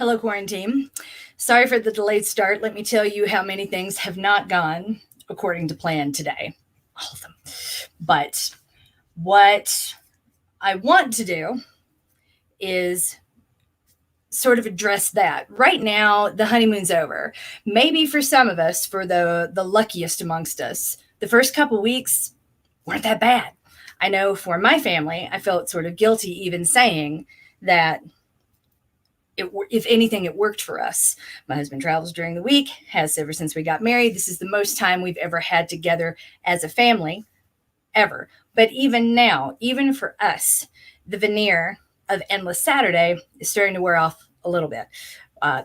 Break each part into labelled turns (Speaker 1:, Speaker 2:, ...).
Speaker 1: Hello, quarantine. Sorry for the delayed start. Let me tell you how many things have not gone according to plan today. All of them. But what I want to do is sort of address that. Right now, the honeymoon's over. Maybe for some of us, for the luckiest amongst us, the first couple weeks weren't that bad. I know for my family, I felt sort of guilty even saying that if anything, it worked for us. My husband travels during the week, has ever since we got married. This is the most time we've ever had together as a family, ever. But even now, even for us, the veneer of Endless Saturday is starting to wear off a little bit.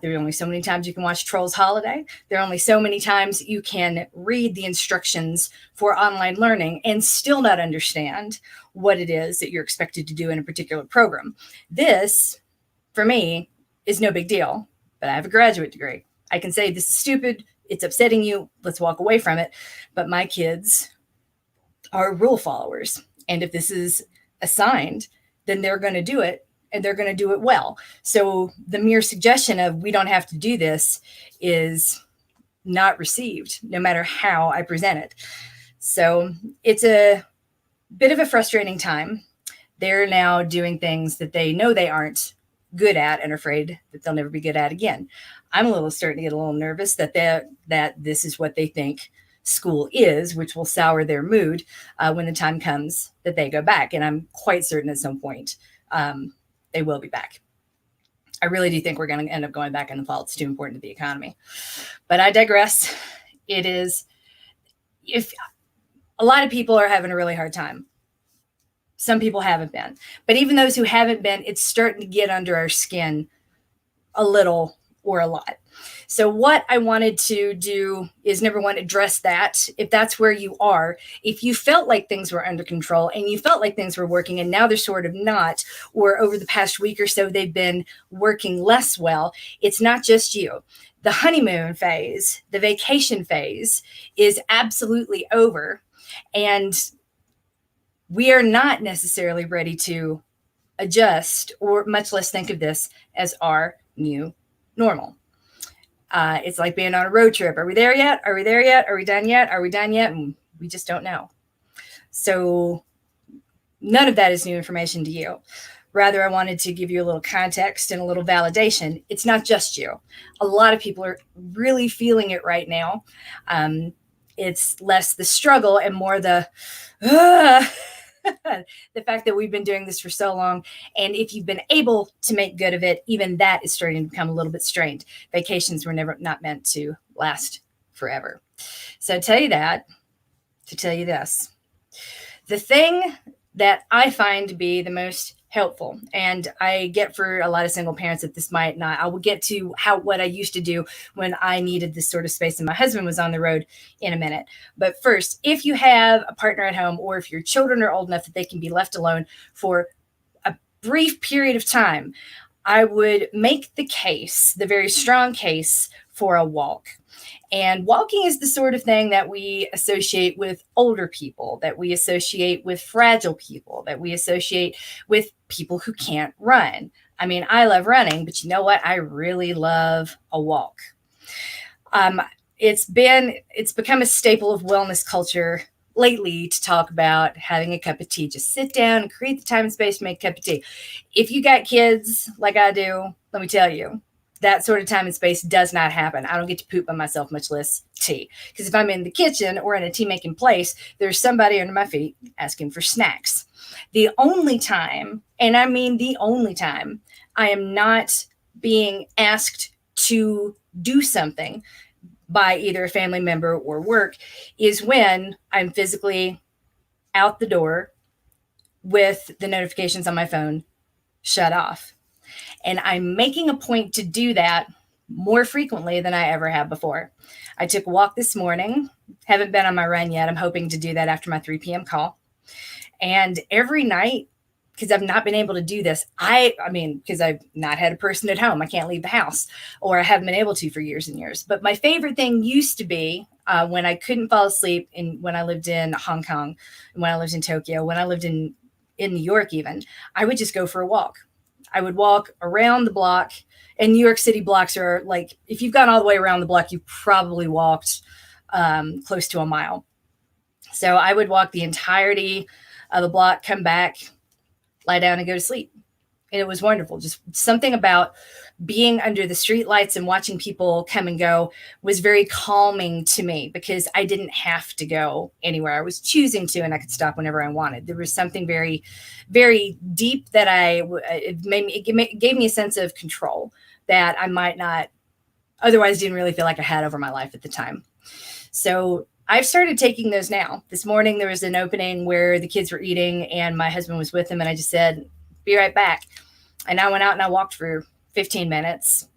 Speaker 1: There are only so many times you can watch Trolls Holiday. There are only so many times you can read the instructions for online learning and still not understand what it is that you're expected to do in a particular program. This, for me, is no big deal, but I have a graduate degree. I can say this is stupid, it's upsetting you, let's walk away from it. But my kids are rule followers. And if this is assigned, then they're going to do it and they're going to do it well. So the mere suggestion of we don't have to do this is not received, no matter how I present it. So it's a bit of a frustrating time. They're now doing things that they know they aren't good at and afraid that they'll never be good at again. I'm starting to get a little nervous that this is what they think school is, which will sour their mood when the time comes that they go back. And I'm quite certain at some point they will be back. I really do think we're going to end up going back in the fall. It's too important to the economy. But I digress. If a lot of people are having a really hard time. Some people haven't been. But even those who haven't been, it's starting to get under our skin a little or a lot. So what I wanted to do is, number one, address that. If that's where you are, if you felt like things were under control and you felt like things were working and now they're sort of not, or over the past week or so they've been working less well, it's not just you. The honeymoon phase, the vacation phase is absolutely over. And we are not necessarily ready to adjust or much less think of this as our new normal. It's like being on a road trip. Are we there yet? Are we there yet? Are we done yet? Are we done yet? And we just don't know. So none of that is new information to you. Rather, I wanted to give you a little context and a little validation. It's not just you. A lot of people are really feeling it right now. It's less the struggle and more the the fact that we've been doing this for so long. And if you've been able to make good of it, even that is starting to become a little bit strained. Vacations were not meant to last forever. So I tell you that to tell you this. The thing that I find to be the most helpful, and I get for a lot of single parents that this might not, I will get to what I used to do when I needed this sort of space and my husband was on the road in a minute. But first, if you have a partner at home, or if your children are old enough that they can be left alone for a brief period of time, I would make the case, the very strong case, for a walk. And walking is the sort of thing that we associate with older people, that we associate with fragile people, that we associate with people who can't run. I mean, I love running, but you know what? I really love a walk. It's become a staple of wellness culture lately to talk about having a cup of tea. Just sit down and create the time and space to make a cup of tea. If you got kids like I do, let me tell you, that sort of time and space does not happen. I don't get to poop by myself, much less tea. Because if I'm in the kitchen or in a tea-making place, there's somebody under my feet asking for snacks. The only time, and I mean the only time, I am not being asked to do something by either a family member or work is when I'm physically out the door with the notifications on my phone shut off. And I'm making a point to do that more frequently than I ever have before. I took a walk this morning, haven't been on my run yet. I'm hoping to do that after my 3 p.m. call. And every night, because I've not been able to do this, because I've not had a person at home, I can't leave the house, or I haven't been able to for years and years. But my favorite thing used to be when I couldn't fall asleep, when I lived in Hong Kong, when I lived in Tokyo, when I lived in New York even, I would just go for a walk. I would walk around the block. And New York City blocks are like, if you've gone all the way around the block, you've probably walked close to a mile. So I would walk the entirety of the block, come back, lie down, and go to sleep. And it was wonderful. Just something about being under the street lights and watching people come and go was very calming to me because I didn't have to go anywhere. I was choosing to, and I could stop whenever I wanted. There was something very, very deep that it gave me a sense of control that I might not otherwise didn't really feel like I had over my life at the time. So I've started taking those now. This morning, there was an opening where the kids were eating and my husband was with them. And I just said, be right back. And I went out and I walked for 15 minutes,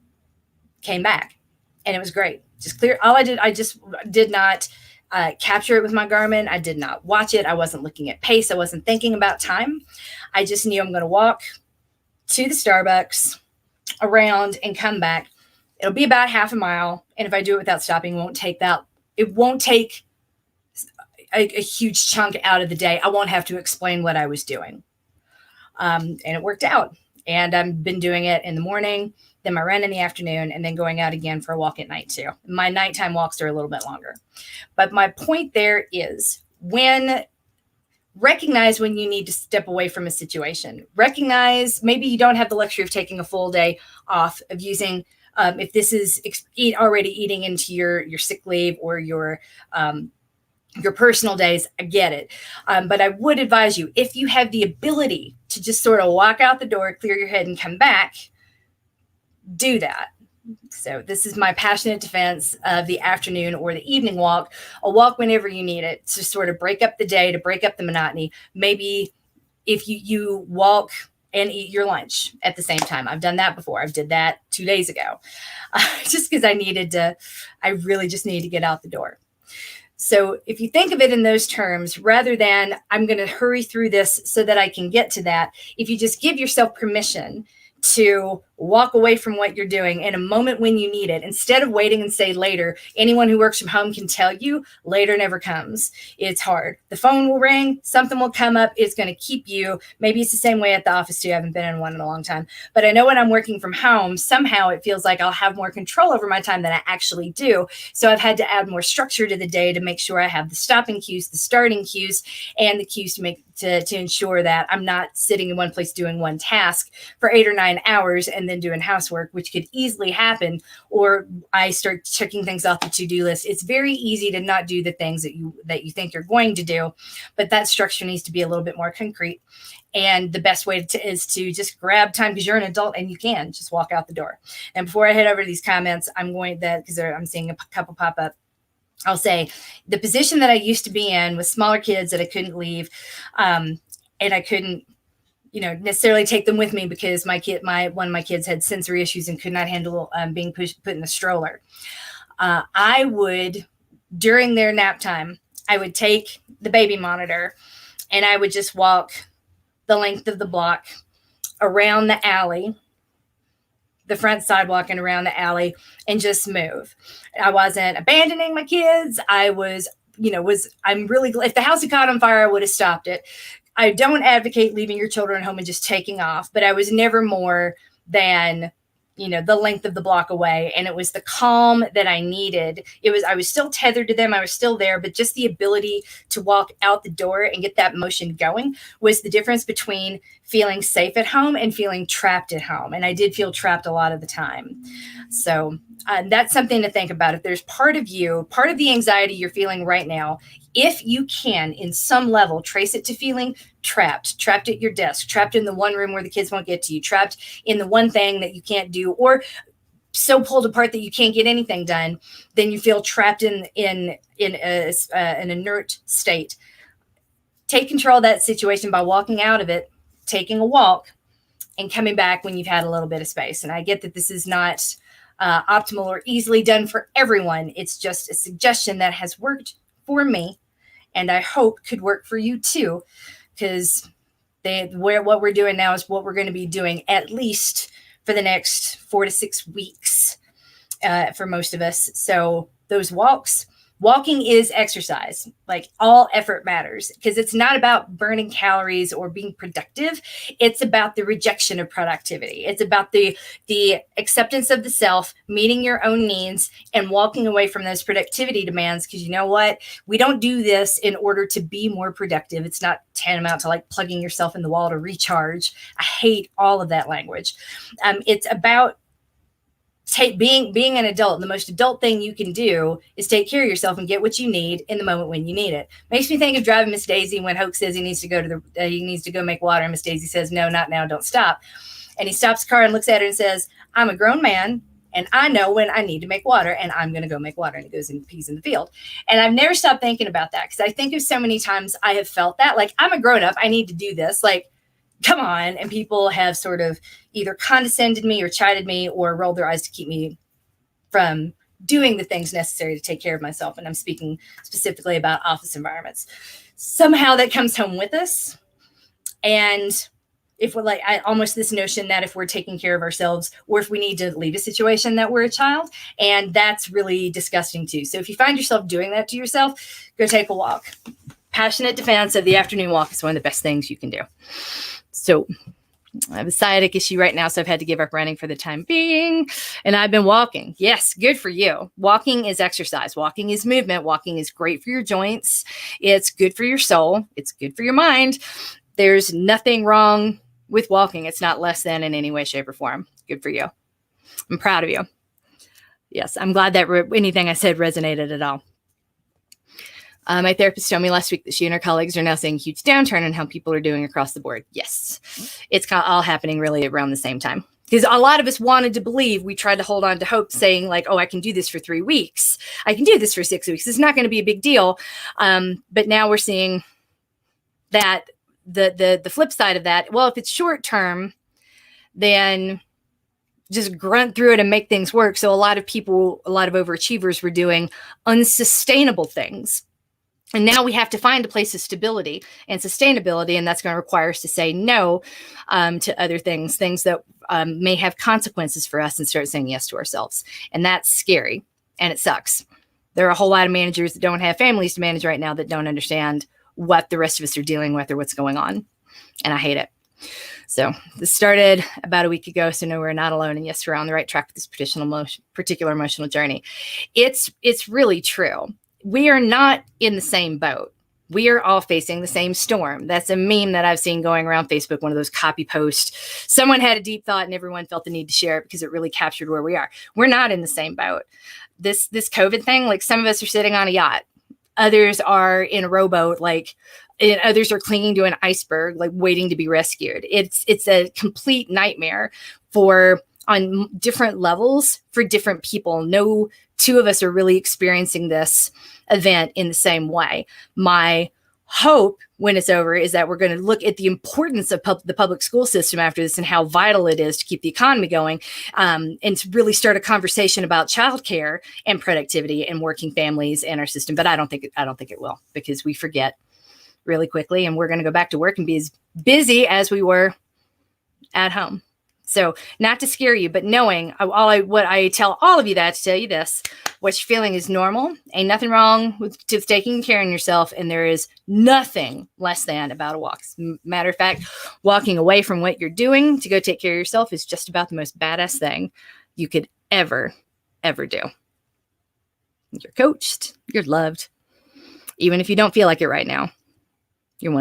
Speaker 1: came back, and it was great. Just clear. All I just did not capture it with my Garmin. I did not watch it. I wasn't looking at pace. I wasn't thinking about time. I just knew I'm going to walk to the Starbucks, around, and come back. It'll be about half a mile. And if I do it without stopping, it won't take a huge chunk out of the day. I won't have to explain what I was doing. And it worked out. And I've been doing it in the morning, then my run in the afternoon, and then going out again for a walk at night too. My nighttime walks are a little bit longer. But my point there is recognize when you need to step away from a situation. Recognize maybe you don't have the luxury of taking a full day off, of using if this is already eating into your sick leave or your personal days. I get it. But I would advise you, if you have the ability to just sort of walk out the door, clear your head, and come back, do that. So this is my passionate defense of the afternoon or the evening walk, a walk whenever you need it to sort of break up the day, to break up the monotony. Maybe if you walk and eat your lunch at the same time. I've done that before. I did that 2 days ago just because I really just needed to get out the door. So if you think of it in those terms, rather than I'm going to hurry through this so that I can get to that, if you just give yourself permission to walk away from what you're doing in a moment when you need it, instead of waiting and say later. Anyone who works from home can tell you later never comes. It's hard. The phone will ring, something will come up. It's going to keep you. Maybe it's the same way at the office too. I haven't been in one in a long time, but I know when I'm working from home, somehow it feels like I'll have more control over my time than I actually do. So I've had to add more structure to the day to make sure I have the stopping cues, the starting cues, and the cues to ensure that I'm not sitting in one place doing one task for 8 or 9 hours and then doing housework, which could easily happen, or I start checking things off the to-do list. It's very easy to not do the things that you think you're going to do, but that structure needs to be a little bit more concrete. And the best way is to just grab time, because you're an adult and you can just walk out the door. And before I head over to these comments, because I'm seeing a couple pop up, I'll say the position that I used to be in with smaller kids that I couldn't leave, and I couldn't, necessarily take them with me because one of my kids had sensory issues and could not handle being put in a stroller. I would, during their nap time, I would take the baby monitor and I would just walk the length of the block around the alley, the front sidewalk and around the alley, and just move. I wasn't abandoning my kids. I'm really glad. If the house had caught on fire, I would have stopped it. I don't advocate leaving your children at home and just taking off, but I was never more than, the length of the block away. And it was the calm that I needed. I was still tethered to them. I was still there, but just the ability to walk out the door and get that motion going was the difference between feeling safe at home and feeling trapped at home. And I did feel trapped a lot of the time. So that's something to think about. If there's part of the anxiety you're feeling right now, if you can, in some level, trace it to feeling trapped at your desk, trapped in the one room where the kids won't get to you, trapped in the one thing that you can't do, or so pulled apart that you can't get anything done, then you feel trapped in an inert state. Take control of that situation by walking out of it, taking a walk, and coming back when you've had a little bit of space. And I get that this is not optimal or easily done for everyone. It's just a suggestion that has worked for me, and I hope could work for you too, because what we're doing now is what we're going to be doing at least for the next 4 to 6 weeks for most of us. So those walks, Walking is exercise. Like, all effort matters, because it's not about burning calories or being productive. It's about the rejection of productivity. It's about the acceptance of the self, meeting your own needs, and walking away from those productivity demands. Because you know what? We don't do this in order to be more productive. It's not tantamount to like plugging yourself in the wall to recharge. I hate all of that language. It's about being an adult. The most adult thing you can do is take care of yourself and get what you need in the moment when you need it. Makes me think of Driving Miss Daisy, when Hoke says he needs to go make water, and Miss Daisy says, "No, not now, don't stop." And he stops the car and looks at her and says, "I'm a grown man, and I know when I need to make water, and I'm going to go make water." And he goes and pees in the field. And I've never stopped thinking about that, because I think of so many times I have felt that, like, I'm a grown up, I need to do this. Like, come on. And people have sort of either condescended me or chided me or rolled their eyes to keep me from doing the things necessary to take care of myself. And I'm speaking specifically about office environments. Somehow that comes home with us. And if we're like, almost this notion that if we're taking care of ourselves, or if we need to leave a situation, that we're a child. And that's really disgusting too. So if you find yourself doing that to yourself, go take a walk. Passionate defense of the afternoon walk is one of the best things you can do. So I have a sciatic issue right now, so I've had to give up running for the time being, and I've been walking. Yes, good for you. Walking is exercise. Walking is movement. Walking is great for your joints. It's good for your soul. It's good for your mind. There's nothing wrong with walking. It's not less than in any way, shape, or form. Good for you. I'm proud of you. Yes, I'm glad that anything I said resonated at all. My therapist told me last week that she and her colleagues are now seeing a huge downturn in how people are doing across the board. Yes, it's all happening really around the same time. Because a lot of us wanted to believe, we tried to hold on to hope, saying like, oh, I can do this for 3 weeks. I can do this for 6 weeks. It's not going to be a big deal. But now we're seeing that the flip side of that. Well, if it's short term, then just grunt through it and make things work. So a lot of people, a lot of overachievers were doing unsustainable things. And now we have to find a place of stability and sustainability, and that's going to require us to say no to other things that may have consequences for us, and start saying yes to ourselves. And that's scary, and it sucks. There are a whole lot of managers that don't have families to manage right now that don't understand what the rest of us are dealing with or what's going on, and I hate it. So this started about a week ago, so no, we're not alone, and yes, we're on the right track with this particular emotional journey. It's really true. We are not in the same boat. We are all facing the same storm. That's a meme that I've seen going around Facebook, one of those copy posts. Someone had a deep thought and everyone felt the need to share it because it really captured where we are. We're not in the same boat. This COVID thing, like, some of us are sitting on a yacht. Others are in a rowboat, and others are clinging to an iceberg, like waiting to be rescued. It's a complete nightmare on different levels for different people. No two of us are really experiencing this event in the same way. My hope when it's over is that we're going to look at the importance of the public school system after this, and how vital it is to keep the economy going, and to really start a conversation about childcare and productivity and working families and our system. But I don't think it will, because we forget really quickly, and we're going to go back to work and be as busy as we were at home. So, not to scare you, but knowing what I tell all of you, that to tell you this: what you're feeling is normal. Ain't nothing wrong with just taking care of yourself, and there is nothing less than about a walk. Matter of fact, walking away from what you're doing to go take care of yourself is just about the most badass thing you could ever do. You're coached. You're loved. Even if you don't feel like it right now, you're one of